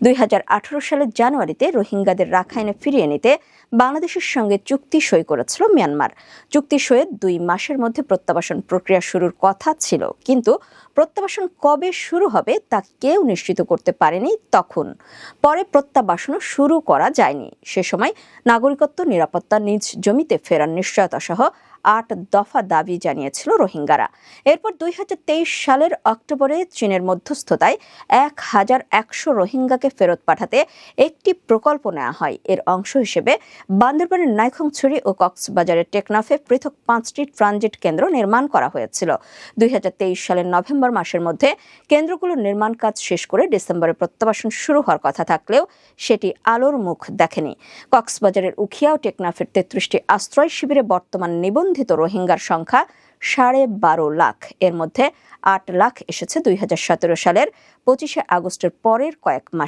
2018 সালের জানুয়ারিতে রোহিঙ্গাদের রাখাইনে ফিরিয়ে নিতে বাংলাদেশের সঙ্গে চুক্তি সই করেছিল মিয়ানমার। চুক্তি সইয়ের 2 মাসের মধ্যে প্রত্যাবাসন প্রক্রিয়া শুরুর কথা ছিল, কিন্তু প্রত্যাবাসন কবে শুরু হবে তা কেউ নিশ্চিত করতে পারেনি তখন। পরে প্রত্যাবাসনও শুরু করা যায়নি। সে সময় নাগরিকত্ব, নিরাপত্তা, নিজ জমিতে ফেরার নিশ্চয়তা সহ 8 দফা দাবি জানিয়েছিল রোহিঙ্গারা। এরপর 2023 সালের অক্টোবরে চীনের মধ্যস্থতায় 1100 রোহিঙ্গাকে ফেরত পাঠাতে একটি প্রকল্প নেওয়া হয়। এর অংশ হিসেবে বান্দরবানের নাইক্ষ্যংছড়ি ও কক্সবাজারের টেকনাফে পৃথক 5টি ট্রানজিট কেন্দ্র নির্মাণ করা হয়েছিল। 2023 সালের নভেম্বর মাসের মধ্যে কেন্দ্রগুলোর নির্মাণ কাজ শেষ করে ডিসেম্বরে প্রত্যাবাসন শুরু হওয়ার কথা থাকলেও সেটি আলোর মুখ দেখেনি। কক্সবাজারের উখিয়া ও টেকনাফের 33টি আশ্রয় শিবিরে বর্তমান নিবন্ধিত রোহিঙ্গার সংখ্যা 12.5 লাখ। এর মধ্যে 8 লাখ এসেছে 2017 সালের 25 আগস্টের পরের কয়েক মাস।